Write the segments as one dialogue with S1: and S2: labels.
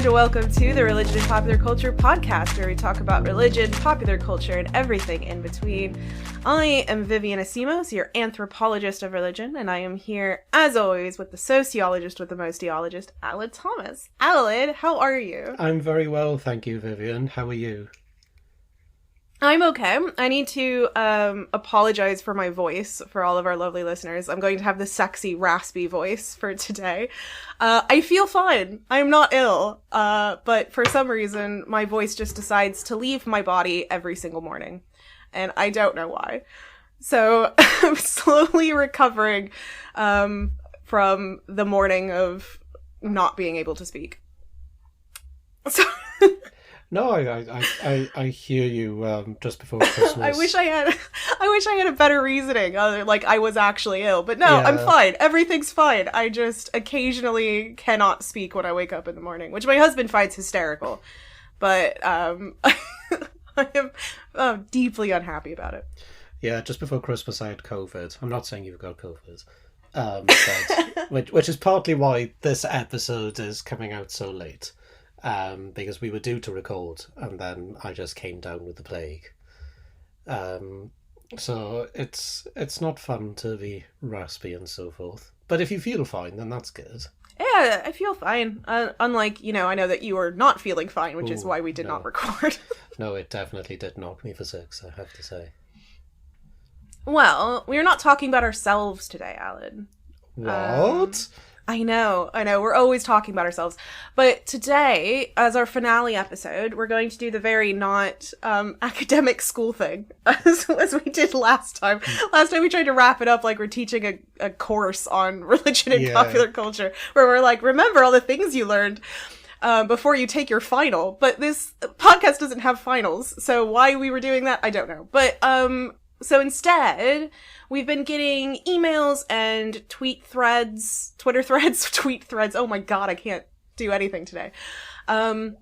S1: and welcome to the Religion and Popular Culture podcast, where we talk about religion, popular culture, and everything in between. I am Vivian Asimos, your anthropologist of religion, and I am here, as always, with the sociologist with the most theologist, Alan Thomas. Alan, how are you?
S2: I'm very well, thank you, Vivian. How are you?
S1: I'm okay. I need to apologize for my voice for all of our lovely listeners. I'm going to have the sexy, raspy voice for today. I feel fine. I'm not ill. But for some reason, my voice just decides to leave my body every single morning. And I don't know why. So I'm slowly recovering from the morning of not being able to speak. So...
S2: No, I hear you just before Christmas.
S1: I wish I had a better reasoning, like I was actually ill. But no, yeah. I'm fine. Everything's fine. I just occasionally cannot speak when I wake up in the morning, which my husband finds hysterical. But I am deeply unhappy about it.
S2: Yeah, just before Christmas I had COVID. I'm not saying you've got COVID. But, which is partly why this episode is coming out so late. Because we were due to record and then I just came down with the plague. So it's not fun to be raspy and so forth. But if you feel fine, then that's good.
S1: Yeah, I feel fine. Unlike, I know that you are not feeling fine, which is why we did not record. No,
S2: it definitely did knock me for six, I have to say.
S1: Well, we're not talking about ourselves today, Alan.
S2: What?
S1: I know. We're always talking about ourselves. But today, as our finale episode, we're going to do the very not academic school thing as we did last time. Last time we tried to wrap it up like we're teaching a course on religion and popular culture, where we're like, remember all the things you learned before you take your final. But this podcast doesn't have finals, so why we were doing that, I don't know. But so instead, we've been getting emails and Twitter threads. Oh my god, I can't do anything today. We've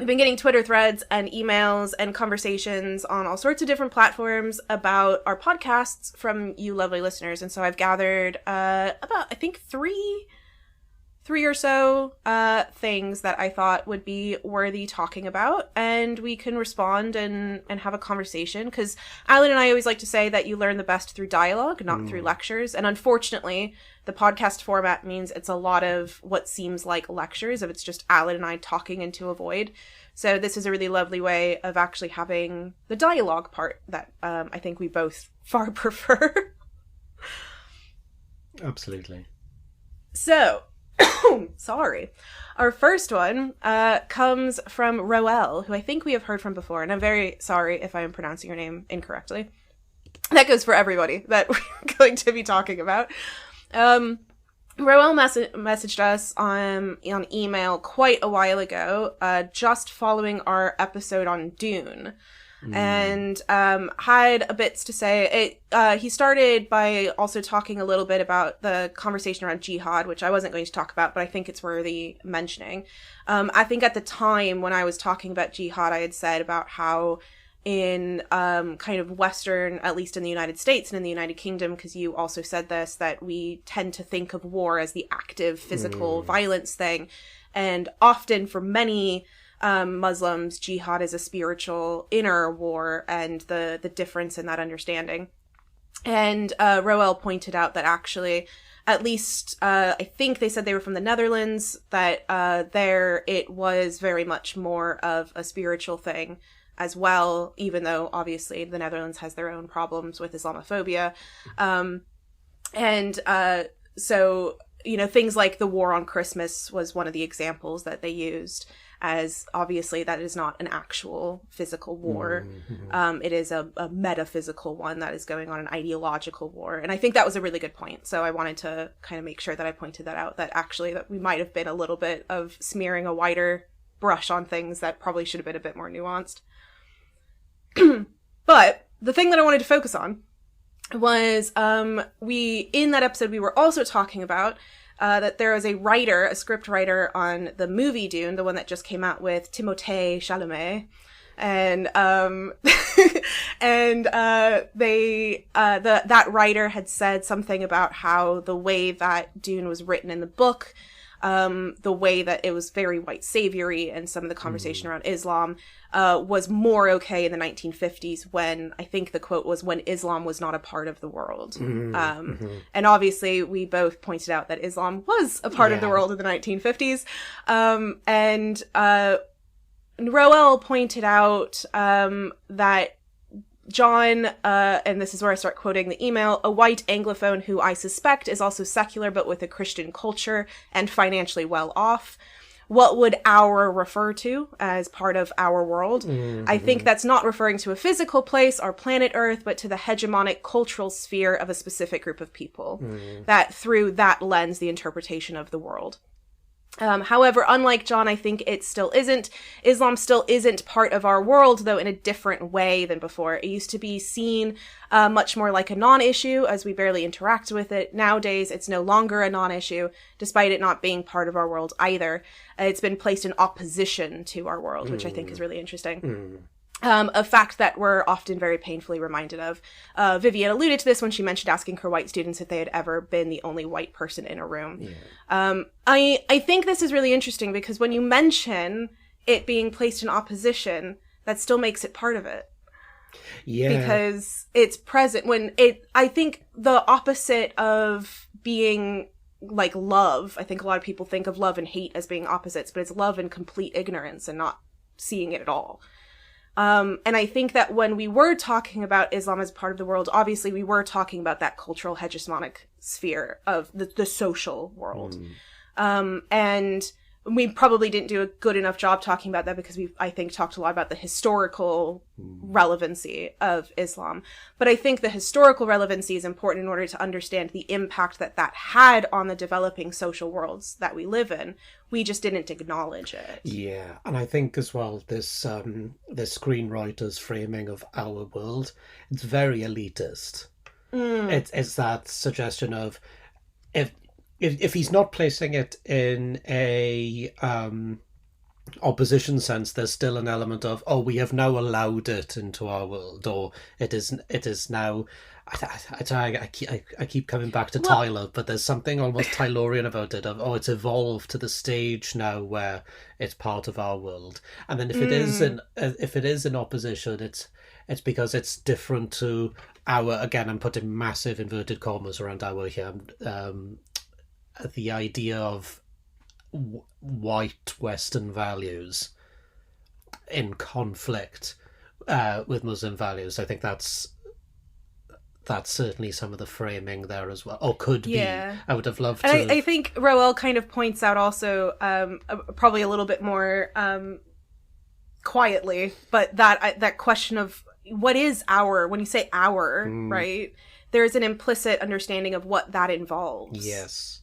S1: been getting Twitter threads and emails and conversations on all sorts of different platforms about our podcasts from you lovely listeners. And so I've gathered about, I think, three or so things that I thought would be worthy talking about, and we can respond and have a conversation, because Alan and I always like to say that you learn the best through dialogue, not through lectures, and unfortunately the podcast format means it's a lot of what seems like lectures if it's just Alan and I talking into a void. So this is a really lovely way of actually having the dialogue part that I think we both far prefer.
S2: Absolutely.
S1: So sorry. Our first one comes from Roel, who I think we have heard from before, and I'm very sorry if I am pronouncing your name incorrectly. That goes for everybody that we're going to be talking about. Roel messaged us on email quite a while ago, just following our episode on Dune. And had a bits to say. He started by also talking a little bit about the conversation around jihad, which I wasn't going to talk about, but I think it's worthy mentioning. I think at the time when I was talking about jihad, I had said about how in kind of Western, at least in the United States and in the United Kingdom, because you also said this, that we tend to think of war as the active physical violence thing. And often for many Muslims, jihad is a spiritual inner war, and the difference in that understanding. And Roel pointed out that actually, at least I think they said they were from the Netherlands, that there it was very much more of a spiritual thing as well, even though obviously the Netherlands has their own problems with Islamophobia. So, things like the war on Christmas was one of the examples that they used, as obviously that is not an actual physical war. It is a metaphysical one that is going on, an ideological war. And I think that was a really good point. So I wanted to kind of make sure that I pointed that out, that actually that we might have been a little bit of smearing a wider brush on things that probably should have been a bit more nuanced. But the thing that I wanted to focus on was in that episode, we were also talking about that there is a script writer on the movie Dune, the one that just came out with Timothée Chalamet, and that writer had said something about how the way that Dune was written in the book the way that it was very white saviory, and some of the conversation around Islam was more okay in the 1950s, when I think the quote was, when Islam was not a part of the world. And obviously we both pointed out that Islam was a part of the world in the 1950s. And Roel pointed out that John, and this is where I start quoting the email, a white Anglophone who I suspect is also secular but with a Christian culture and financially well off. What would our refer to as part of our world? I think that's not referring to a physical place, our planet Earth, but to the hegemonic cultural sphere of a specific group of people. That through that lens, the interpretation of the world. However, unlike John, I think it still isn't. Islam still isn't part of our world, though in a different way than before. It used to be seen much more like a non-issue, as we barely interact with it. Nowadays, it's no longer a non-issue, despite it not being part of our world either. It's been placed in opposition to our world, which I think is really interesting. A fact that we're often very painfully reminded of. Vivian alluded to this when she mentioned asking her white students if they had ever been the only white person in a room. I think this is really interesting because when you mention it being placed in opposition, that still makes it part of it. Because it's present when I think the opposite of being like love, I think a lot of people think of love and hate as being opposites, but it's love and complete ignorance and not seeing it at all. And I think that when we were talking about Islam as part of the world, obviously we were talking about that cultural hegemonic sphere of the social world. And we probably didn't do a good enough job talking about that because I think, talked a lot about the historical relevancy of Islam. But I think the historical relevancy is important in order to understand the impact that had on the developing social worlds that we live in. We just didn't acknowledge it.
S2: Yeah, and I think as well, this screenwriter's framing of our world, it's very elitist. It's that suggestion of if he's not placing it in a opposition sense, there's still an element of, we have now allowed it into our world, or it is now. I keep coming back to Tyler, but there's something almost Tylorian about it. Of it's evolved to the stage now where it's part of our world. And then if it is in opposition, it's because it's different to our. Again, I'm putting massive inverted commas around our here. The idea of white Western values in conflict with Muslim values. I think that's certainly some of the framing there as well, or could be. I would have loved to.
S1: And I think Roel kind of points out also, probably a little bit more quietly, but that question of what is our, when you say our, right? There's an implicit understanding of what that involves.
S2: Yes.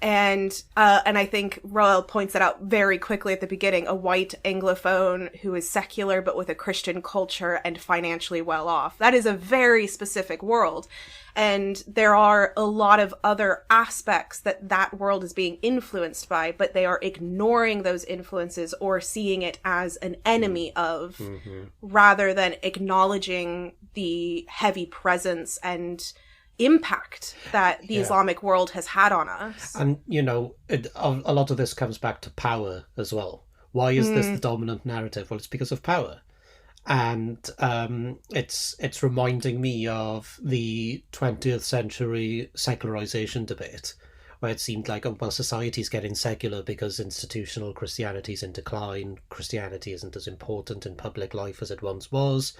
S1: And I think Roel points that out very quickly at the beginning, a white Anglophone who is secular but with a Christian culture and financially well off. That is a very specific world. And there are a lot of other aspects that world is being influenced by, but they are ignoring those influences or seeing it as an enemy of, rather than acknowledging the heavy presence and impact that the Islamic world has had on us.
S2: And, a lot of this comes back to power as well. Why is this the dominant narrative? Well, it's because of power. And it's reminding me of the 20th century secularization debate, where it seemed like, society's getting secular because institutional Christianity's in decline. Christianity isn't as important in public life as it once was.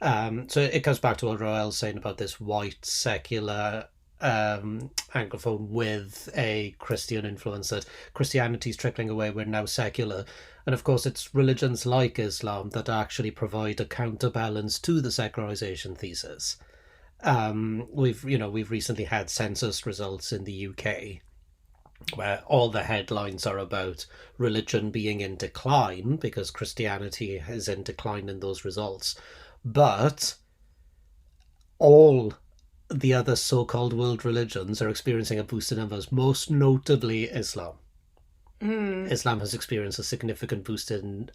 S2: So it goes back to what Roel's saying about this white secular Anglophone with a Christian influence, that Christianity's trickling away, we're now secular. And of course it's religions like Islam that actually provide a counterbalance to the secularization thesis. We've recently had census results in the UK where all the headlines are about religion being in decline because Christianity is in decline in those results. But all the other so-called world religions are experiencing a boost in numbers, most notably Islam. Islam has experienced a significant boost in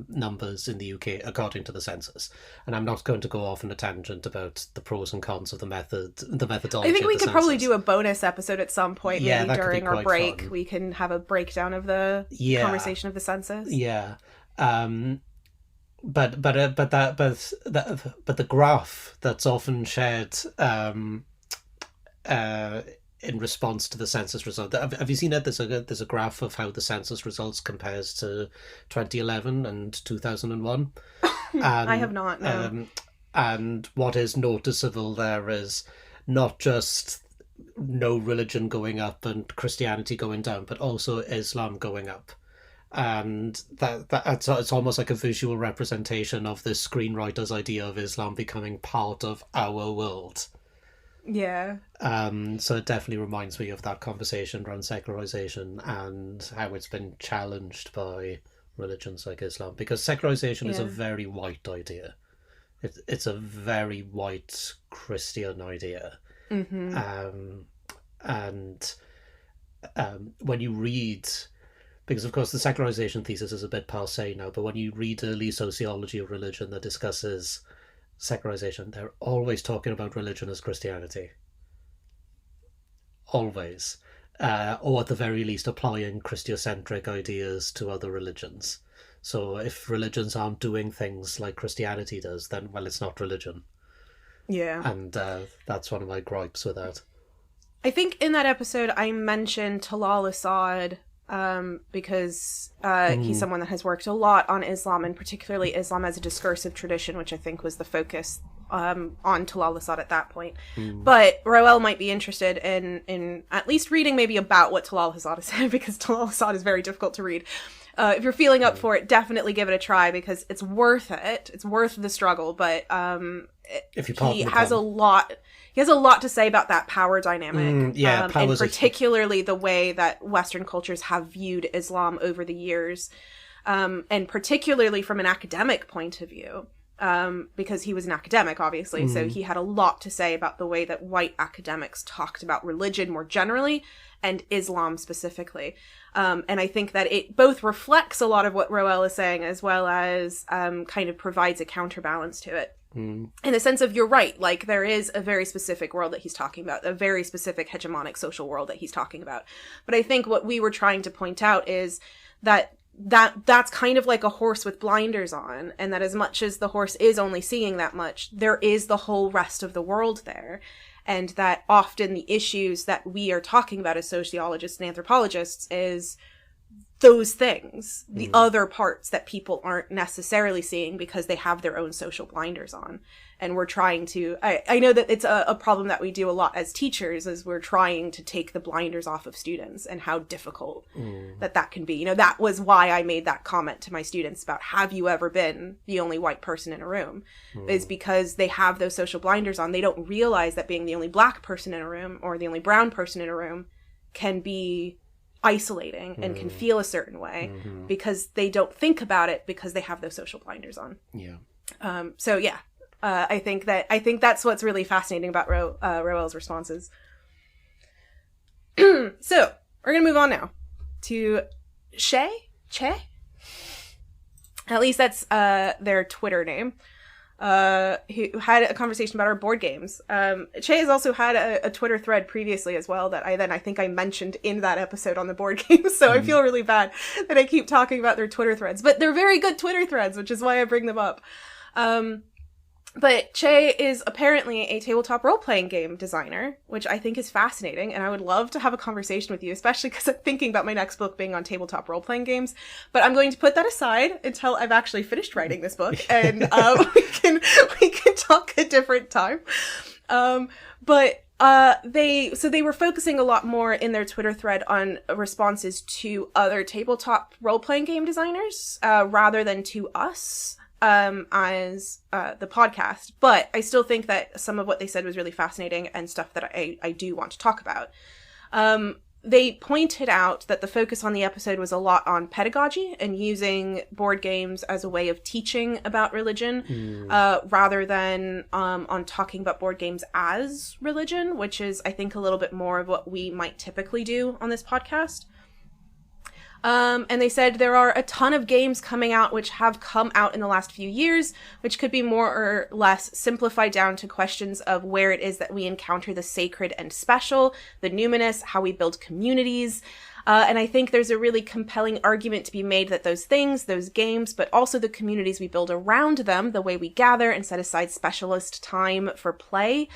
S2: numbers in the UK, according to the census. And I'm not going to go off on a tangent about the pros and cons of the methodology.
S1: I think we
S2: of the
S1: could probably
S2: census.
S1: do a bonus episode at some point,
S2: Yeah,
S1: maybe
S2: that could be
S1: during our
S2: quite
S1: break.
S2: fun.
S1: We can have a breakdown of the
S2: Yeah.
S1: conversation of the census.
S2: Yeah. But the graph that's often shared in response to the census result. Have you seen it? There's a graph of how the census results compares to 2011 and 2001.
S1: I have not, no.
S2: And what is noticeable there is not just no religion going up and Christianity going down, but also Islam going up. And it's almost like a visual representation of the screenwriter's idea of Islam becoming part of our world.
S1: Yeah.
S2: So it definitely reminds me of that conversation around secularization and how it's been challenged by religions like Islam, because secularization is a very white idea. It's a very white Christian idea. And when you read, because of course the secularization thesis is a bit passé now, but when you read early sociology of religion that discusses secularization, they're always talking about religion as Christianity. Always. Or at the very least applying Christocentric ideas to other religions. So if religions aren't doing things like Christianity does, then, well, it's not religion.
S1: Yeah.
S2: And that's one of my gripes with that.
S1: I think in that episode I mentioned Talal Asad because he's someone that has worked a lot on Islam, and particularly Islam as a discursive tradition, which I think was the focus on Talal Asad at that point. But Roel might be interested in at least reading maybe about what Talal Asad has said, because Talal Asad is very difficult to read. If you're feeling up for it, definitely give it a try, because it's worth it. It's worth the struggle, but
S2: if you
S1: he has a lot to say about that power dynamic. And particularly the way that Western cultures have viewed Islam over the years, and particularly from an academic point of view, because he was an academic, obviously, so he had a lot to say about the way that white academics talked about religion more generally, and Islam specifically. And I think that it both reflects a lot of what Roel is saying, as well as kind of provides a counterbalance to it. In the sense of, you're right, like, there is a very specific world that he's talking about, a very specific hegemonic social world that he's talking about. But I think what we were trying to point out is that's kind of like a horse with blinders on, and that as much as the horse is only seeing that much, there is the whole rest of the world there. And that often the issues that we are talking about as sociologists and anthropologists is those things, the other parts that people aren't necessarily seeing because they have their own social blinders on. And we're trying to, I know that it's a problem that we do a lot as teachers, is we're trying to take the blinders off of students, and how difficult that can be. You know, that was why I made that comment to my students about, have you ever been the only white person in a room? Is because they have those social blinders on. They don't realize that being the only black person in a room, or the only brown person in a room, can be isolating and can feel a certain way, because they don't think about it, because they have those social blinders on. So yeah, I think that's what's really fascinating about Roel's responses. So we're gonna move on now to Che. At least that's their Twitter name. Who had a conversation about our board games. Che has also had a Twitter thread previously as well that I think I mentioned in that episode on the board games, so I feel really bad that I keep talking about their Twitter threads, but they're very good Twitter threads, which is why I bring them up. But Che is apparently a tabletop role-playing game designer, which I think is fascinating, and I would love to have a conversation with you, especially because I'm thinking about my next book being on tabletop role-playing games. But I'm going to put that aside until I've actually finished writing this book, and we can talk a different time. They were focusing a lot more in their Twitter thread on responses to other tabletop role-playing game designers, rather than to us. As the podcast, but I still think that some of what they said was really fascinating, and stuff that I do want to talk about. They pointed out that the focus on the episode was a lot on pedagogy and using board games as a way of teaching about religion, rather than on talking about board games as religion, which is, I think, a little bit more of what we might typically do on this podcast. And they said there are a ton of games coming out which have come out in the last few years, which could be more or less simplified down to questions of where it is that we encounter the sacred and special, the numinous, how we build communities. And I think there's a really compelling argument to be made that those things, those games, but also the communities we build around them, the way we gather and set aside specialist time for play,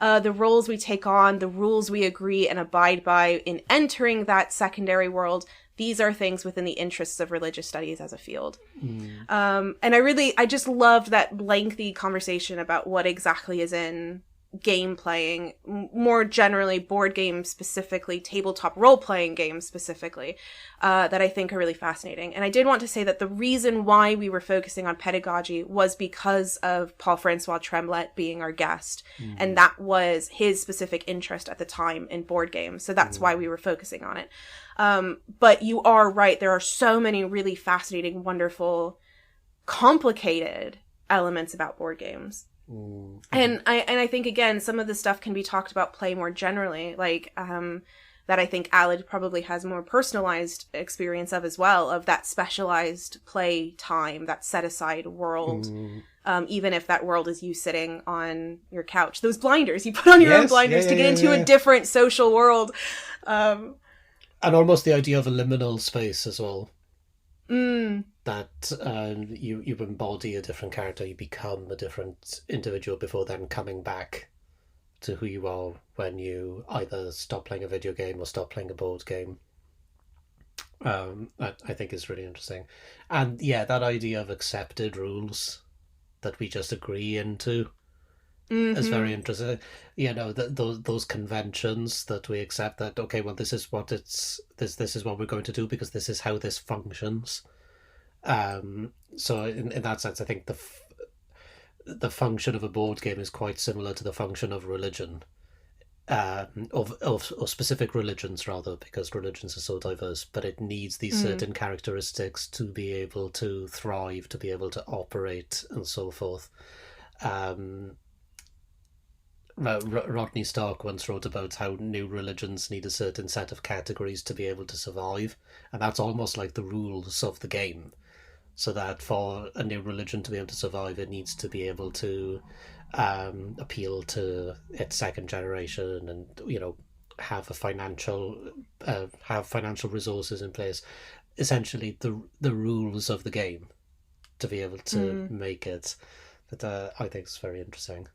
S1: the roles we take on, the rules we agree and abide by in entering that secondary world, these are things within the interests of religious studies as a field. And I just loved that lengthy conversation about what exactly is in game playing, more generally board games specifically, tabletop role-playing games specifically, that I think are really fascinating. And I did want to say that the reason why we were focusing on pedagogy was because of Paul-Francois Tremblay being our guest. And that was his specific interest at the time in board games. So that's why we were focusing on it. But you are right. There are so many really fascinating, wonderful, complicated elements about board games. And I think, again, some of the stuff can be talked about play more generally, like that I think Aled probably has more personalized experience of as well, of that specialized play time, that set-aside world, even if that world is you sitting on your couch. Those blinders, you put on your own blinders to get into a different social world.
S2: And almost the idea of a liminal space as well. That you embody a different character, you become a different individual before then coming back to who you are when you either stop playing a video game or stop playing a board game. I think is really interesting. And yeah, that idea of accepted rules that we just agree into is very interesting. You know, those conventions that we accept, that okay, well, this is what this is what we're going to do because this is how this functions. So in that sense, I think the function of a board game is quite similar to the function of religion, of specific religions rather, because religions are so diverse. But it needs these certain characteristics to be able to thrive, to be able to operate, and so forth. Rodney Stark once wrote about how new religions need a certain set of categories to be able to survive, and that's almost like the rules of the game. So that for a new religion to be able to survive, it needs to be able to appeal to its second generation, and have financial resources in place. Essentially, the rules of the game to be able to make it. That I think is very interesting.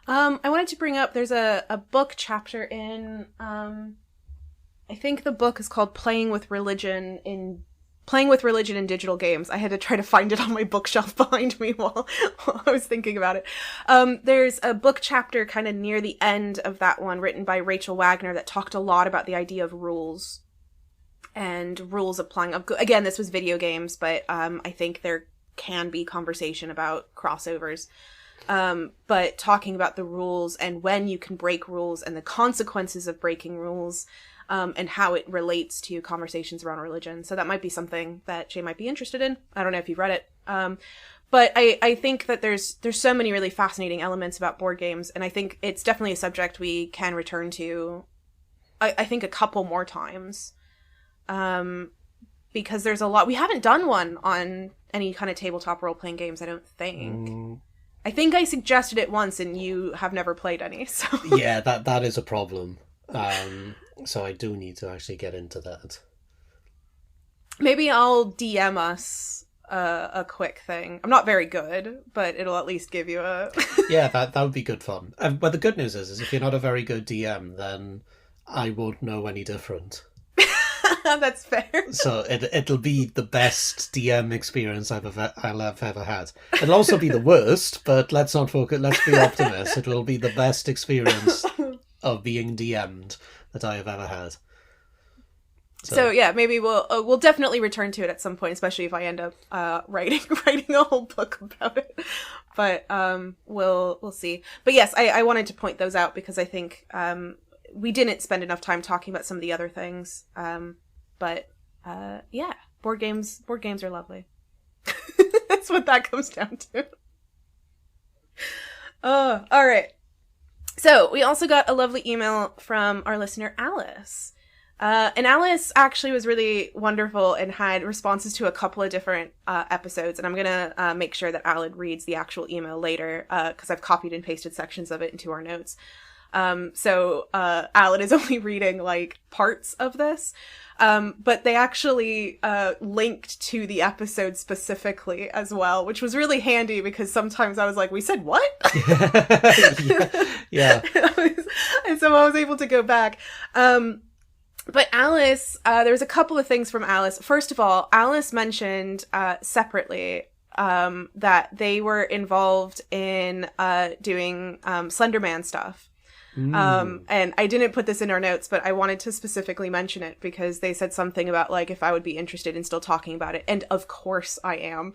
S1: I wanted to bring up, there's a book chapter in, I think the book is called Playing with Religion in Digital Games. I had to try to find it on my bookshelf behind me while I was thinking about it. There's a book chapter kind of near the end of that one written by Rachel Wagner that talked a lot about the idea of rules and rules applying. Again, this was video games, but I think there can be conversation about crossovers. But talking about the rules and when you can break rules and the consequences of breaking rules, and how it relates to conversations around religion. So that might be something that Jay might be interested in. I don't know if you've read it. But I think that there's so many really fascinating elements about board games, and I think it's definitely a subject we can return to, I think, a couple more times. Because there's a lot. We haven't done one on any kind of tabletop role-playing games, I don't think. I think I suggested it once and you have never played any. So
S2: yeah, that is a problem. So I do need to actually get into that.
S1: Maybe I'll DM us a quick thing. I'm not very good, but it'll at least give you a...
S2: Yeah, that would be good fun. But the good news is if you're not a very good DM, then I won't know any different.
S1: That's fair.
S2: So it'll be the best DM experience I'll have ever had. It'll also be the worst, but let's not focus. Let's be optimists. It will be the best experience of being DM'd that I have ever had.
S1: So yeah, maybe we'll definitely return to it at some point, especially if I end up writing a whole book about it. But we'll see. But yes, I wanted to point those out because I think we didn't spend enough time talking about some of the other things. But yeah, board games are lovely. That's what that comes down to. Oh, all right. So we also got a lovely email from our listener Alice. And Alice actually was really wonderful and had responses to a couple of different episodes. And I'm going to make sure that Alad reads the actual email later because I've copied and pasted sections of it into our notes. So Alad is only reading like parts of this. But they actually linked to the episode specifically as well, which was really handy because sometimes I was like, we said what?
S2: Yeah.
S1: And so I was able to go back. But Alice, there was a couple of things from Alice. First of all, Alice mentioned separately that they were involved in doing Slenderman stuff. And I didn't put this in our notes, but I wanted to specifically mention it because they said something about like if I would be interested in still talking about it. And of course I am.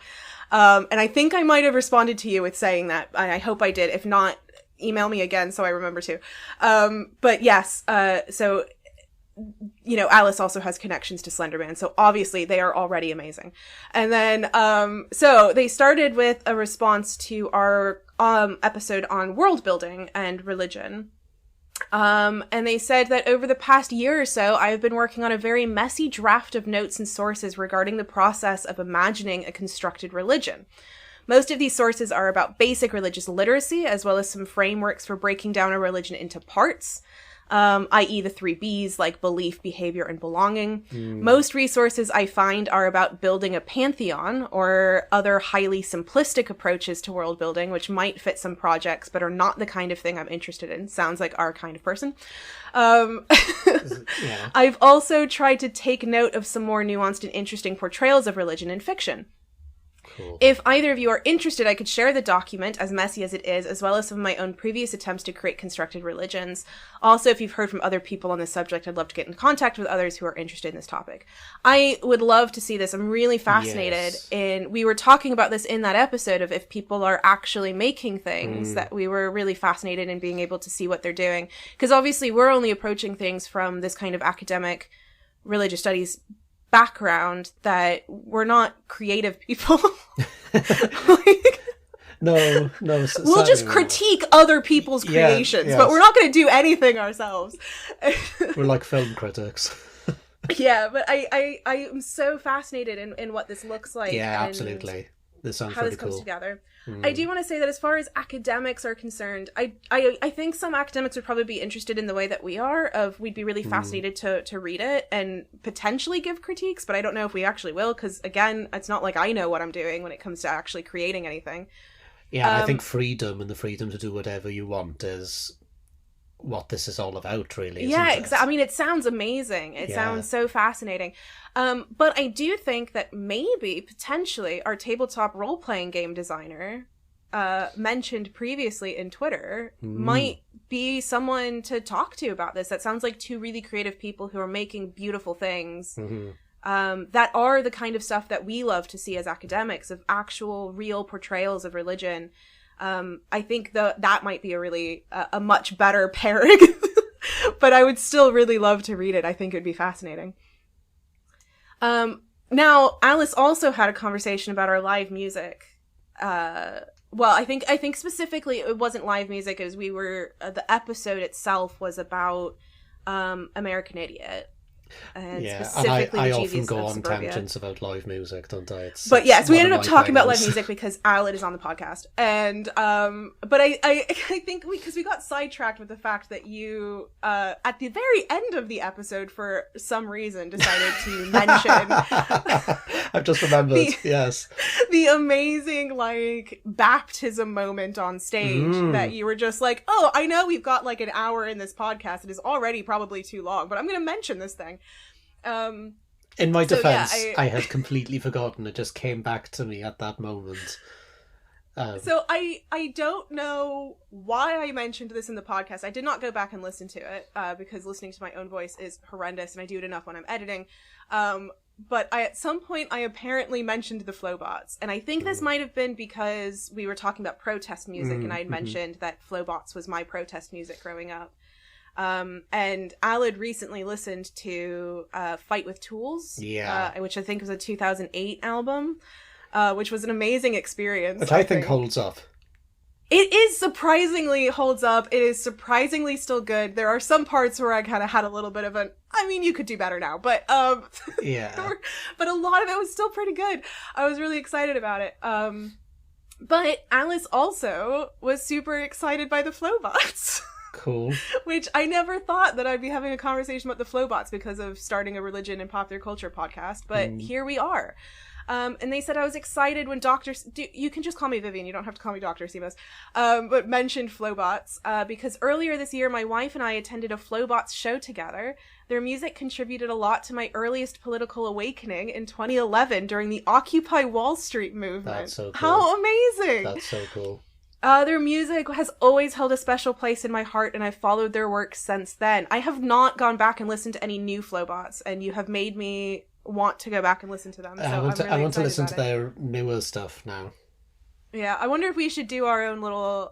S1: And I think I might have responded to you with saying that. I hope I did. If not, email me again so I remember to. But yes, so you know, Alice also has connections to Slenderman, so obviously they are already amazing. And then, so they started with a response to our episode on world building and religion. And they said that over the past year or so, I have been working on a very messy draft of notes and sources regarding the process of imagining a constructed religion. Most of these sources are about basic religious literacy, as well as some frameworks for breaking down a religion into parts. I.e. the 3 Bs like belief, behavior, and belonging. Most resources I find are about building a pantheon or other highly simplistic approaches to world building, which might fit some projects, but are not the kind of thing I'm interested in. Sounds like our kind of person.
S2: Yeah.
S1: I've also tried to take note of some more nuanced and interesting portrayals of religion in fiction.
S2: Cool.
S1: If either of you are interested, I could share the document, as messy as it is, as well as some of my own previous attempts to create constructed religions. Also, if you've heard from other people on this subject, I'd love to get in contact with others who are interested in this topic. I would love to see this. I'm really fascinated in, we were talking about this in that episode of if people are actually making things, that we were really fascinated in being able to see what they're doing. Because obviously we're only approaching things from this kind of academic religious studies background, that we're not creative people. Like,
S2: No.
S1: we'll just critique other people's creations, but we're not going to do anything ourselves.
S2: We're like film critics.
S1: Yeah, but I am so fascinated in what this looks like.
S2: Yeah,
S1: and
S2: absolutely. This sounds
S1: how
S2: really
S1: this comes
S2: cool.
S1: together. I do want to say that as far as academics are concerned, I think some academics would probably be interested in the way that we are, of we'd be really fascinated to read it and potentially give critiques, but I don't know if we actually will, because again, it's not like I know what I'm doing when it comes to actually creating anything.
S2: Yeah, and I think freedom and the freedom to do whatever you want is what this is all about, really.
S1: Yeah,
S2: exactly.
S1: I mean, it sounds amazing. It sounds so fascinating. But I do think that maybe, potentially, our tabletop role-playing game designer, mentioned previously in Twitter, might be someone to talk to about this. That sounds like 2 really creative people who are making beautiful things. That are the kind of stuff that we love to see as academics, of actual, real portrayals of religion. I think that might be a really a much better pairing, but I would still really love to read it. I think it would be fascinating. Now, Alice also had a conversation about our live music. Well, I think specifically it wasn't live music, as we were the episode itself was about American Idiot. And specifically
S2: I
S1: the
S2: often
S1: GVs
S2: go
S1: of
S2: on
S1: Suburbia.
S2: tangents about live music, don't I?
S1: But yes, we
S2: one
S1: ended
S2: of
S1: up
S2: my
S1: talking about live
S2: things.
S1: music because Alad is on the podcast, and but I think because we got sidetracked with the fact that you at the very end of the episode for some reason decided to mention
S2: I've just remembered. Yes,
S1: the amazing like baptism moment on stage that you were just like, oh, I know we've got like an hour in this podcast, it is already probably too long, but I'm going to mention this thing.
S2: in my defense,
S1: yeah,
S2: I had completely forgotten. It just came back to me at that moment.
S1: So I don't know why I mentioned this in the podcast. I did not go back and listen to it because listening to my own voice is horrendous, and I do it enough when I'm editing. But at some point I apparently mentioned the Flowbots, and I think this might have been because we were talking about protest music, and I had mentioned that Flowbots was my protest music growing up. And Alad recently listened to Fight with Tools, which I think was a 2008 album, which was an amazing experience.
S2: Which I think holds up.
S1: It is surprisingly holds up. It is surprisingly still good. There are some parts where I kind of had a little bit of you could do better now, but
S2: Yeah.
S1: but a lot of it was still pretty good. I was really excited about it. But Alice also was super excited by the Flowbots.
S2: Cool.
S1: Which I never thought that I'd be having a conversation about the Flowbots because of starting a religion and popular culture podcast, but here we are. And they said I was excited when you can just call me Vivian, you don't have to call me Dr. Semos, but mentioned Flowbots, because earlier this year my wife and I attended a Flowbots show together. Their music contributed a lot to my earliest political awakening in 2011 during the Occupy Wall Street movement.
S2: That's so cool.
S1: How amazing!
S2: That's so cool.
S1: Their music has always held a special place in my heart, and I've followed their work since then. I have not gone back and listened to any new Flowbots, and you have made me want to go back and listen to them. So
S2: I want to listen to their newer stuff now.
S1: Yeah, I wonder if we should do our own little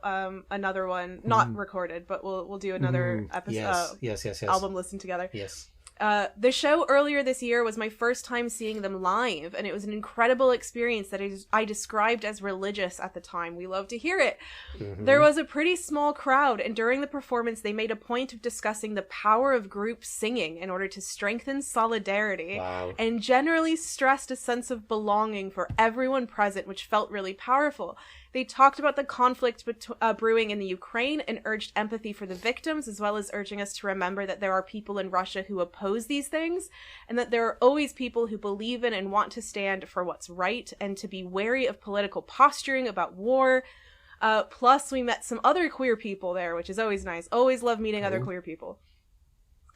S1: another one, not recorded, but we'll do another episode.
S2: Yes.
S1: Album listen together.
S2: Yes.
S1: The show earlier this year was my first time seeing them live, and it was an incredible experience that I described as religious at the time. We love to hear it. There was a pretty small crowd, and during the performance they made a point of discussing the power of group singing in order to strengthen solidarity, and generally stressed a sense of belonging for everyone present, which felt really powerful. They talked about the conflict brewing in the Ukraine and urged empathy for the victims, as well as urging us to remember that there are people in Russia who oppose these things, and that there are always people who believe in and want to stand for what's right, and to be wary of political posturing about war. Plus, we met some other queer people there, which is always nice. Always love meeting other queer people.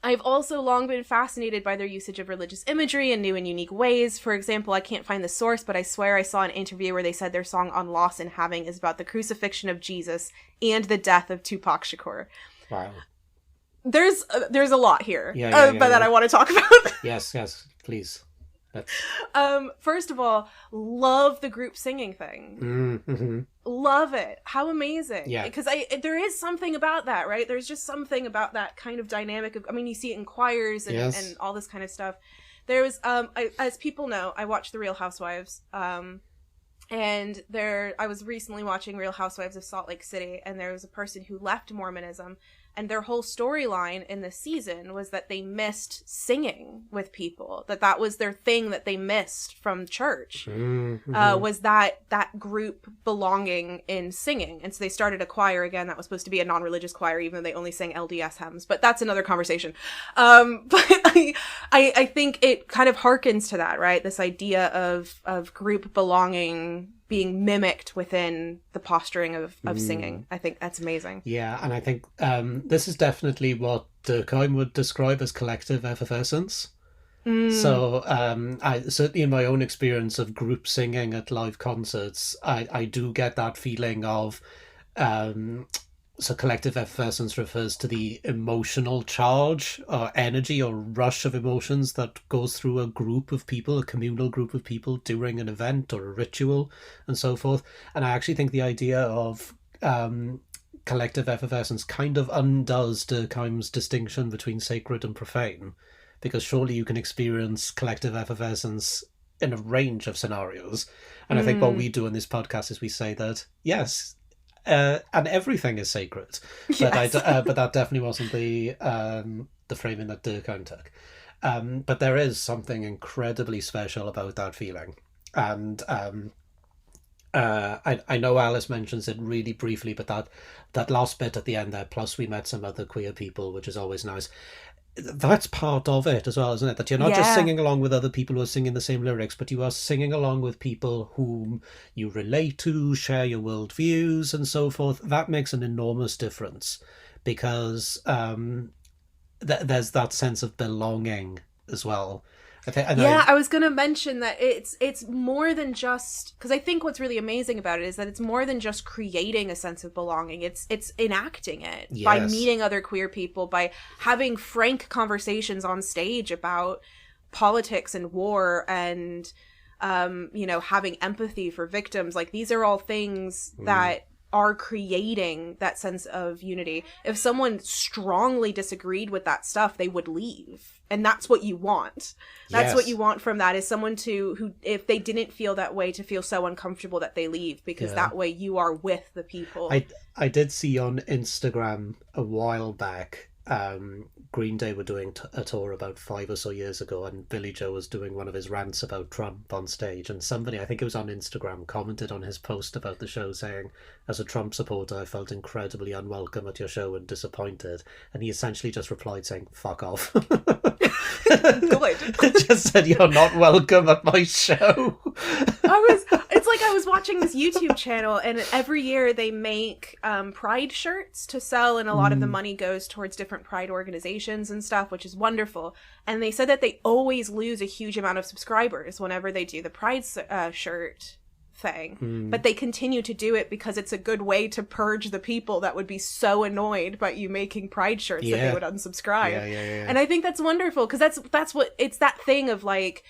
S1: I've also long been fascinated by their usage of religious imagery in new and unique ways. For example, I can't find the source, but I swear I saw an interview where they said their song On Loss and Having is about the crucifixion of Jesus and the death of Tupac Shakur.
S2: Wow.
S1: There's a lot here that I want to talk about.
S2: Yes, please.
S1: First of all, love the group singing thing. Love it. How amazing. Yeah. Because there is something about that, right? There's just something about that kind of dynamic of, you see it in choirs and all this kind of stuff. There was, as people know, I watch The Real Housewives, and I was recently watching Real Housewives of Salt Lake City, and there was a person who left Mormonism, and their whole storyline in this season was that they missed singing with people, that was their thing that they missed from church, was that group belonging in singing. And so they started a choir again that was supposed to be a non-religious choir, even though they only sang LDS hymns, but that's another conversation. But I think it kind of harkens to that, right? This idea of group belonging being mimicked within the posturing of singing. I think that's amazing.
S2: Yeah, and I think this is definitely what Durkheim would describe as collective effervescence. So I certainly in my own experience of group singing at live concerts, I do get that feeling of so collective effervescence refers to the emotional charge or energy or rush of emotions that goes through a group of people, a communal group of people during an event or a ritual and so forth. And I actually think the idea of collective effervescence kind of undoes Durkheim's distinction between sacred and profane, because surely you can experience collective effervescence in a range of scenarios. And I think what we do in this podcast is we say that, yes, and everything is sacred, but but that definitely wasn't the framing that Durkheim took. But there is something incredibly special about that feeling, and I know Alice mentions it really briefly, but that last bit at the end there, plus we met some other queer people, which is always nice. That's part of it as well, isn't it? That you're not just singing along with other people who are singing the same lyrics, but you are singing along with people whom you relate to, share your worldviews and so forth. That makes an enormous difference, because there's that sense of belonging as well. I
S1: was going to mention that it's more than just, because I think what's really amazing about it is that it's more than just creating a sense of belonging. It's enacting it by meeting other queer people, by having frank conversations on stage about politics and war and having empathy for victims. Like, these are all things that are creating that sense of unity. If someone strongly disagreed with that stuff, they would leave. And that's what you want. That's what you want from that, is someone who, if they didn't feel that way, to feel so uncomfortable that they leave, because that way you are with the people.
S2: I did see on Instagram a while back, Green Day were doing a tour about 5 or so years ago, and Billy Joe was doing one of his rants about Trump on stage, and somebody, I think it was on Instagram, commented on his post about the show saying, as a Trump supporter, I felt incredibly unwelcome at your show and disappointed, and he essentially just replied saying, fuck off.
S1: Good.
S2: Just said, you're not welcome at my show.
S1: It's like I was watching this YouTube channel, and every year they make Pride shirts to sell, and a lot of the money goes towards different Pride organizations and stuff, which is wonderful. And they said that they always lose a huge amount of subscribers whenever they do the Pride shirt thing, but they continue to do it because it's a good way to purge the people that would be so annoyed by you making Pride shirts that they would unsubscribe. And I think that's wonderful, because that's what it's, that thing of like,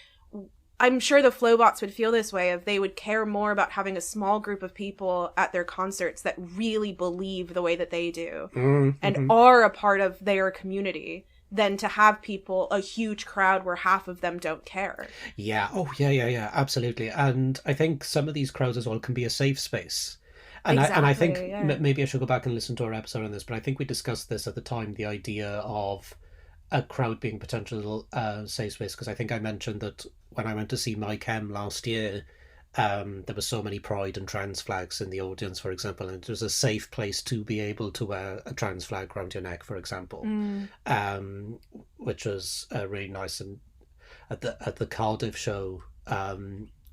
S1: I'm sure the Flowbots would feel this way, if they would care more about having a small group of people at their concerts that really believe the way that they do and are a part of their community, than to have people, a huge crowd where half of them don't care.
S2: Yeah. Oh, yeah, absolutely. And I think some of these crowds as well can be a safe space. And I think maybe I should go back and listen to our episode on this, but I think we discussed this at the time, the idea of a crowd being potential safe space, because I think I mentioned that when I went to see My Chem last year, there were so many pride and trans flags in the audience, for example, and it was a safe place to be able to wear a trans flag around your neck, for example, which was really nice. And at the Cardiff show,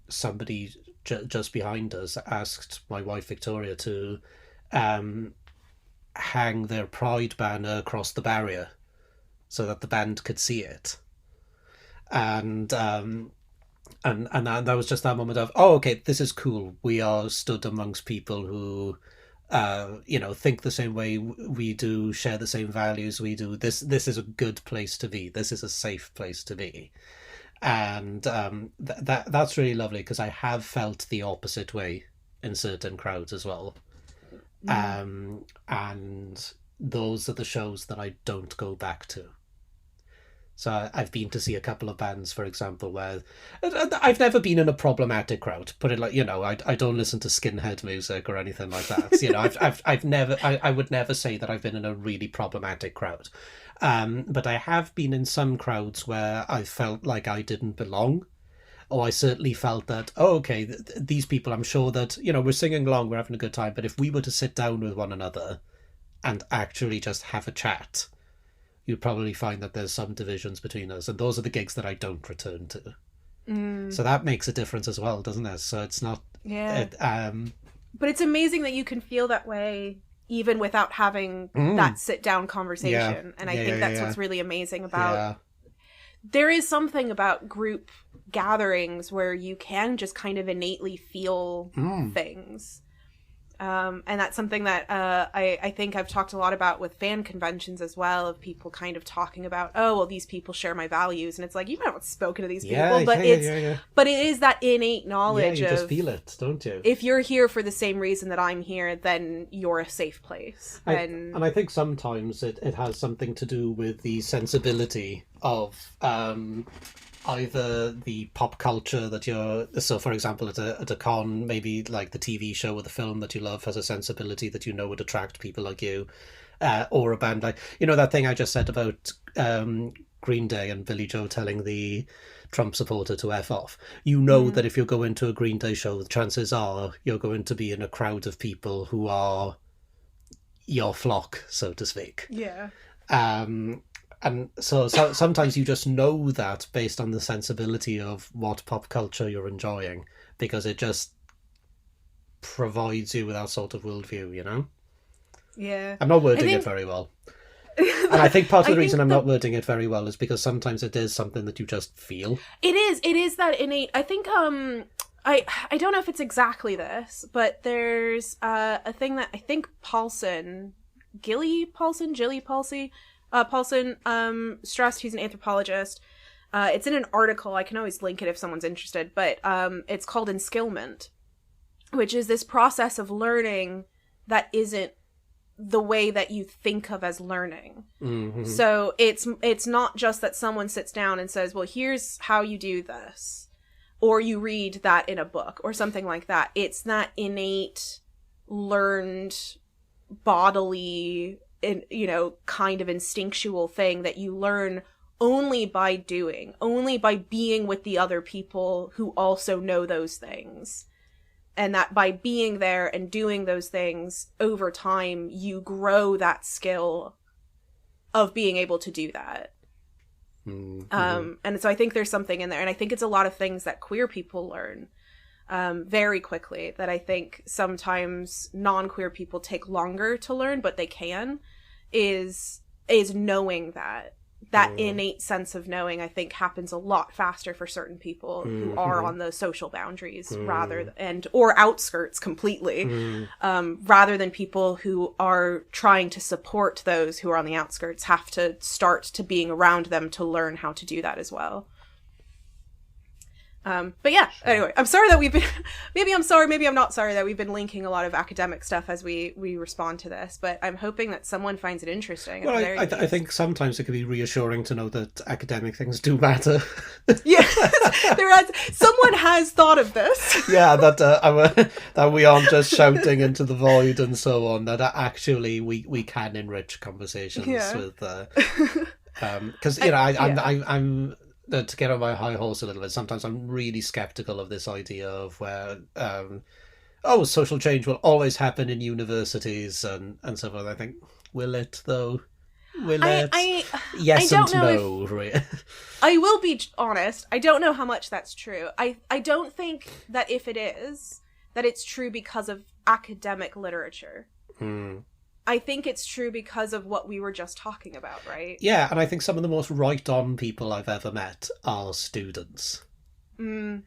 S2: somebody just behind us asked my wife Victoria to hang their pride banner across the barrier so that the band could see it. And that was just that moment of, oh, okay, this is cool. We are stood amongst people who, think the same way we do, share the same values we do. This is a good place to be. This is a safe place to be. And that's really lovely, because I have felt the opposite way in certain crowds as well. And those are the shows that I don't go back to. So I've been to see a couple of bands, for example, where I've never been in a problematic crowd. Put it like, I don't listen to skinhead music or anything like that. I've never, I would never say that I've been in a really problematic crowd. But I have been in some crowds where I felt like I didn't belong. Or I certainly felt that, these people, I'm sure that, we're singing along, we're having a good time. But if we were to sit down with one another and actually just have a chat, you'd probably find that there's some divisions between us, and those are the gigs that I don't return to. So that makes a difference as well, doesn't it? So it's not...
S1: But it's amazing that you can feel that way even without having that sit-down conversation. And I think that's what's really amazing about... There is something about group gatherings where you can just kind of innately feel things. And that's something that I think I've talked a lot about with fan conventions as well, of people kind of talking about, oh, well, these people share my values. And it's like, you might not have spoken to these people, but but it is that innate knowledge
S2: you just feel it, don't you?
S1: If you're here for the same reason that I'm here, then you're a safe place.
S2: And I think sometimes it has something to do with the sensibility of... either the pop culture that so for example at a con, maybe like the TV show or the film that you love has a sensibility that would attract people like you, or a band like, that thing I just said about Green Day and Billy Joe telling the Trump supporter to F off. That if you're going to a Green Day show, the chances are you're going to be in a crowd of people who are your flock, so to speak. And so sometimes you just know that based on the sensibility of what pop culture you're enjoying, because it just provides you with that sort of worldview,
S1: Yeah.
S2: I'm not wording it very well. And I think part of the reason I'm not wording it very well is because sometimes it is something that you just feel. It
S1: is that innate. I think, I don't know if it's exactly this, but there's a thing that I think Gilly Paulsey stressed. He's an anthropologist. It's in an article. I can always link it if someone's interested, but it's called enskillment, which is this process of learning that isn't the way that you think of as learning.
S2: Mm-hmm.
S1: So it's not just that someone sits down and says, well, here's how you do this, or you read that in a book or something like that. It's that innate, learned, bodily, kind of instinctual thing that you learn only by doing, only by being with the other people who also know those things. And that by being there and doing those things over time, you grow that skill of being able to do that. Mm-hmm. And so I think there's something in there. And I think it's a lot of things that queer people learn very quickly that I think sometimes non-queer people take longer to learn, but they can, is knowing that innate sense of knowing, I think, happens a lot faster for certain people who are on those social boundaries or outskirts completely, rather than people who are trying to support those who are on the outskirts have to start to being around them to learn how to do that as well. But yeah, anyway, I'm sorry that maybe I'm not sorry that we've been linking a lot of academic stuff as we respond to this, but I'm hoping that someone finds it interesting.
S2: Well, I think sometimes it can be reassuring to know that academic things do matter.
S1: Yeah, someone has thought of this.
S2: Yeah, that we aren't just shouting into the void and so on, that actually we can enrich conversations with, because, I'm to get on my high horse a little bit, sometimes I'm really skeptical of this idea of where, social change will always happen in universities and so forth. I think, will it though? Will it? Yes and no.
S1: I will be honest, I don't know how much that's true. I don't think that if it is, that it's true because of academic literature. I think it's true because of what we were just talking about, right?
S2: Yeah, and I think some of the most right-on people I've ever met are students. So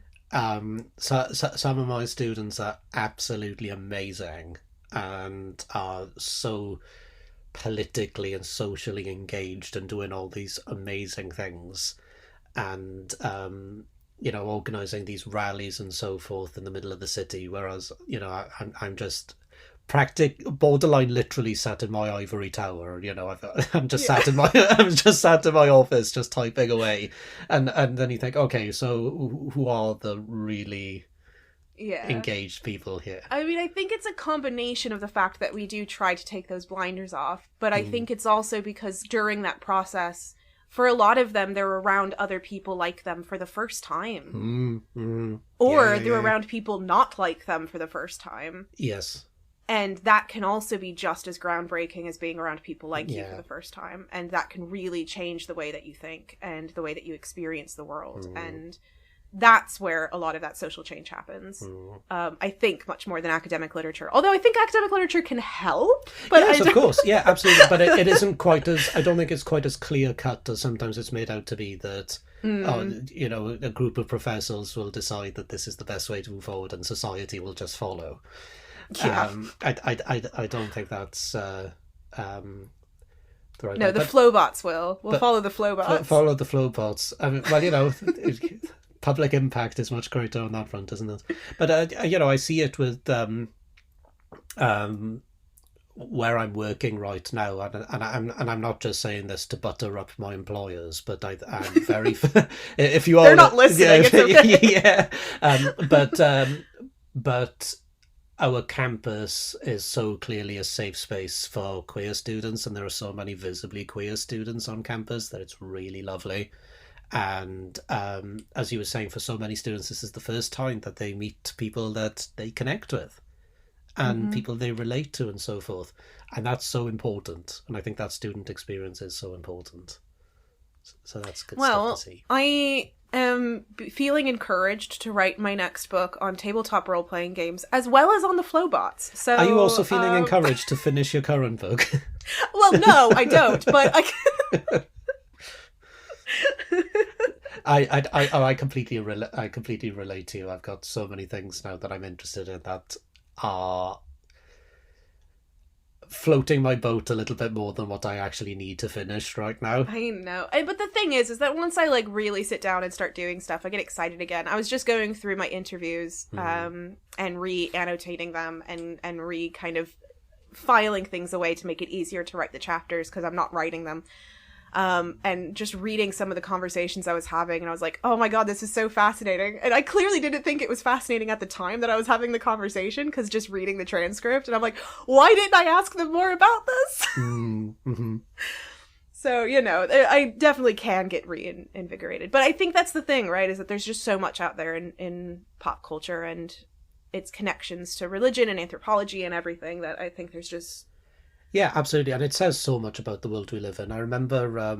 S2: some of my students are absolutely amazing and are so politically and socially engaged and doing all these amazing things and, organising these rallies and so forth in the middle of the city, whereas, I'm just... borderline literally sat in my ivory tower. I'm just sat in my office just typing away, and then you think, okay, so who are the really engaged people here?
S1: I mean, I think it's a combination of the fact that we do try to take those blinders off, but I think it's also because during that process, for a lot of them, they're around other people like them for the first time, or they're around people not like them for the first time.
S2: Yes.
S1: And that can also be just as groundbreaking as being around people like you for the first time. And that can really change the way that you think and the way that you experience the world. And that's where a lot of that social change happens. I think much more than academic literature. Although I think academic literature can help. But
S2: yes, of course. Yeah, absolutely. But it isn't quite as... I don't think it's quite as clear-cut as sometimes it's made out to be that... a group of professors will decide that this is the best way to move forward and society will just follow.
S1: Yeah.
S2: I don't think that's the right
S1: No,
S2: way.
S1: the Flowbots will. We'll follow the Flowbots.
S2: Follow the Flowbots. I mean, public impact is much greater on that front, isn't it? But I see it with where I'm working right now, and I'm not just saying this to butter up my employers, but I'm very. If you are,
S1: they're not listening. It's okay.
S2: But our campus is so clearly a safe space for queer students, and there are so many visibly queer students on campus that it's really lovely. And as you were saying, for so many students, this is the first time that they meet people that they connect with and people they relate to and so forth. And that's so important. And I think that student experience is so important. So that's good stuff to see.
S1: I am feeling encouraged to write my next book on tabletop role-playing games as well as on the Flowbots. So
S2: are you also feeling encouraged to finish your current book?
S1: Well, no, I don't, but
S2: I completely relate to you. I've got so many things now that I'm interested in that are floating my boat a little bit more than what I actually need to finish right now.
S1: I know. But the thing is that once I really sit down and start doing stuff, I get excited again. I was just going through my interviews and re-annotating them and kind of filing things away to make it easier to write the chapters because I'm not writing them. And just reading some of the conversations I was having, and I was like, oh my god, this is so fascinating. And I clearly didn't think it was fascinating at the time that I was having the conversation, because just reading the transcript, and I'm like, why didn't I ask them more about this?
S2: Mm-hmm.
S1: So, you know, I definitely can get reinvigorated. But I think that's the thing, right, is that there's just so much out there in pop culture and its connections to religion and anthropology and everything, that I think there's just...
S2: Yeah, absolutely. And it says so much about the world we live in. I remember,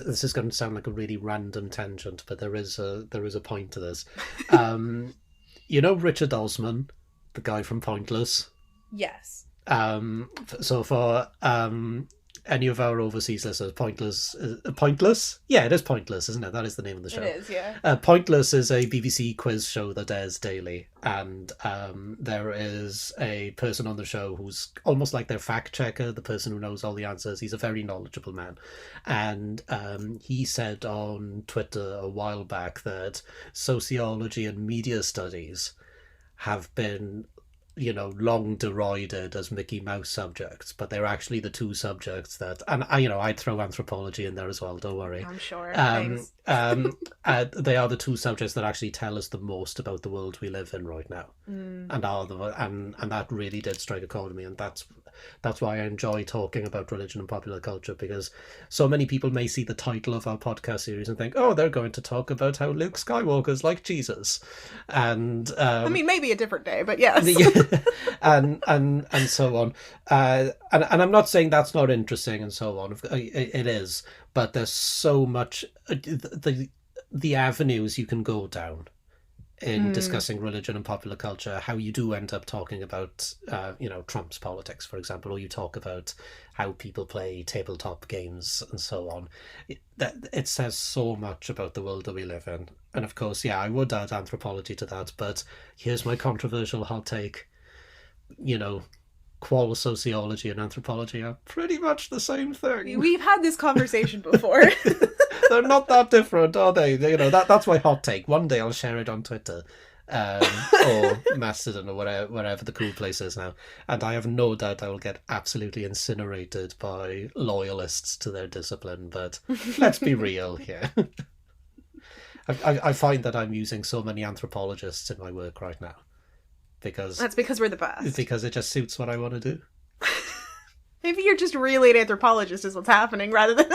S2: this is going to sound like a really random tangent, but there is a point to this. You know Richard Osman, the guy from Pointless?
S1: Yes.
S2: So for any of our overseas listeners, Pointless? Yeah, it is Pointless, isn't it? That is the name of the show.
S1: It is, yeah.
S2: Pointless is a BBC quiz show that airs daily, and there is a person on the show who's almost like their fact checker, the person who knows all the answers. He's a very knowledgeable man, and he said on Twitter a while back that sociology and media studies have been, you know, long derided as Mickey Mouse subjects, but they're actually the two subjects that, and I, you know, I'd throw anthropology in there as well, don't worry.
S1: I'm sure.
S2: They are the two subjects that actually tell us the most about the world we live in right now, and that really did strike a chord with me, and that's why I enjoy talking about religion and popular culture, because so many people may see the title of our podcast series and think, oh, they're going to talk about how Luke Skywalker's like Jesus, and
S1: I mean, maybe a different day, but yes.
S2: and so on, and I'm not saying that's not interesting and so on. It is, but there's so much the avenues you can go down in discussing religion and popular culture. How you do end up talking about you know, Trump's politics, for example, or you talk about how people play tabletop games and so on. It says so much about the world that we live in. And of course, yeah, I would add anthropology to that, but here's my controversial hot take. You know, qual sociology and anthropology are pretty much the same thing.
S1: We've had this conversation before.
S2: They're not that different, are they? You know, that's my hot take. One day I'll share it on Twitter, or Mastodon, or wherever the cool place is now, and I have no doubt I will get absolutely incinerated by loyalists to their discipline. But let's be real here. I find that I'm using so many anthropologists in my work right now.
S1: That's because we're the best.
S2: Because it just suits what I want to do.
S1: Maybe you're just really an anthropologist is what's happening, rather than...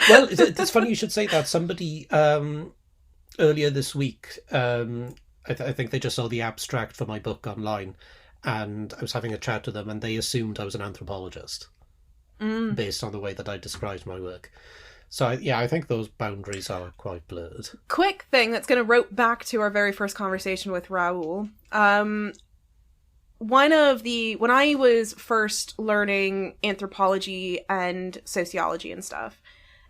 S2: Well, it's funny you should say that. Somebody earlier this week, I think they just saw the abstract for my book online, and I was having a chat to them, and they assumed I was an anthropologist based on the way that I described my work. So, yeah, I think those boundaries are quite blurred.
S1: Quick thing that's going to rope back to our very first conversation with Raoul. When I was first learning anthropology and sociology and stuff,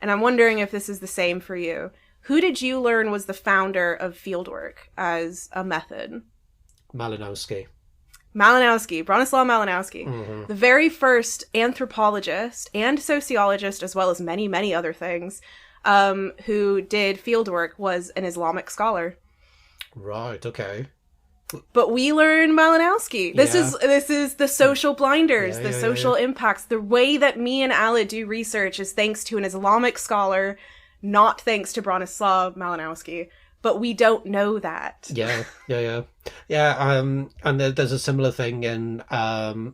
S1: and I'm wondering if this is the same for you, who did you learn was the founder of fieldwork as a method?
S2: Malinowski,
S1: Bronislaw Malinowski, the very first anthropologist and sociologist, as well as many, many other things, who did fieldwork, was an Islamic scholar.
S2: Right, okay.
S1: But we learn Malinowski. This is the social blinders, the social impacts. The way that me and Ala do research is thanks to an Islamic scholar, not thanks to Bronislaw Malinowski. But we don't know that.
S2: Yeah. And there's a similar thing in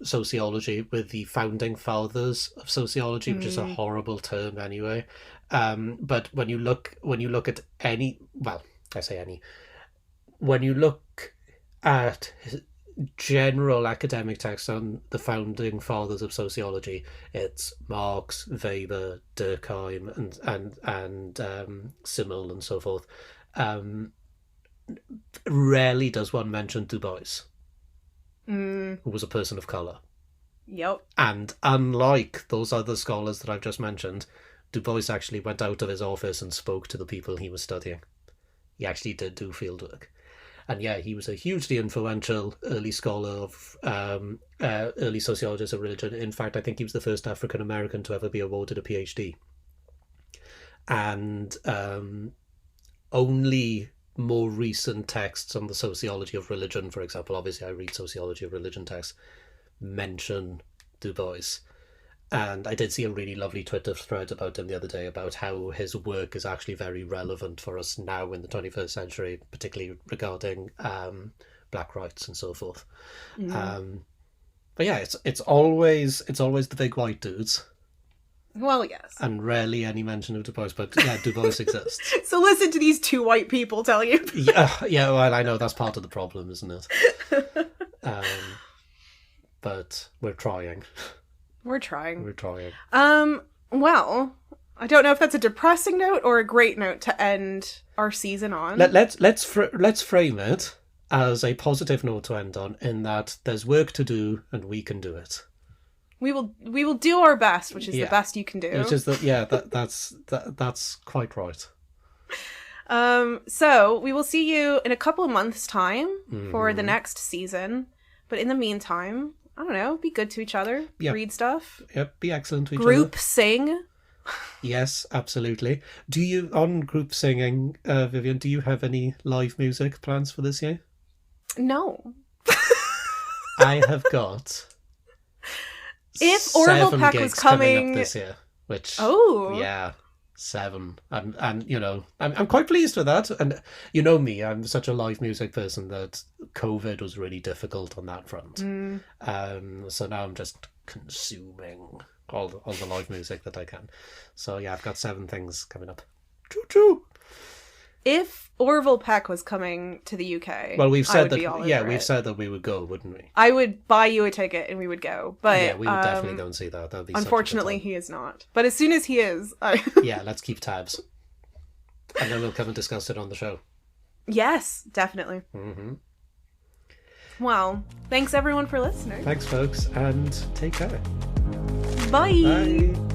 S2: sociology with the founding fathers of sociology, which is a horrible term anyway. But when you look at when you look at general academic texts on the founding fathers of sociology, it's Marx, Weber, Durkheim, and Simmel and so forth. Rarely does one mention Du Bois, who was a person of colour.
S1: Yep.
S2: And unlike those other scholars that I've just mentioned, Du Bois actually went out of his office and spoke to the people he was studying. He actually did do fieldwork. And yeah, he was a hugely influential early scholar of early sociologist of religion. In fact, I think he was the first African American to ever be awarded a PhD. And only more recent texts on the sociology of religion, for example, obviously I read sociology of religion texts, mention Du Bois. And I did see a really lovely Twitter thread about him the other day about how his work is actually very relevant for us now in the 21st century, particularly regarding black rights and so forth. But yeah, it's always the big white dudes.
S1: Well, yes.
S2: And rarely any mention of Du Bois, but yeah, Du Bois exists.
S1: So listen to these two white people tell you.
S2: Yeah, well, I know that's part of the problem, isn't it? But we're trying.
S1: We're trying.
S2: Well,
S1: I don't know if that's a depressing note or a great note to end our season on.
S2: Let's frame it as a positive note to end on, in that there's work to do and we can do it.
S1: We will do our best, which is the best you can do.
S2: Which is that's quite right.
S1: So we will see you in a couple of months' time for the next season. But in the meantime, I don't know, be good to each other, read stuff.
S2: Yep, be excellent to each other.
S1: Group sing.
S2: Yes, absolutely. Do you, on group singing, Vivian, do you have any live music plans for this year?
S1: No.
S2: I have got...
S1: If Orville Peck was coming
S2: up this year, which 7, and you know, I'm quite pleased with that. And you know me, I'm such a live music person that COVID was really difficult on that front. So now I'm just consuming all the live music that I can. So yeah, I've got 7 things coming up. Choo choo.
S1: If Orville Peck was coming to the UK,
S2: well, we've said we've said that we would go, wouldn't we?
S1: I would buy you a ticket and we would go. But
S2: yeah, we would definitely go and see that. That'd be
S1: unfortunately, he is not. But as soon as he is,
S2: yeah, let's keep tabs, and then we'll come and discuss it on the show.
S1: Yes, definitely. Well, thanks everyone for listening.
S2: Thanks, folks, and take care.
S1: Bye.
S2: Bye.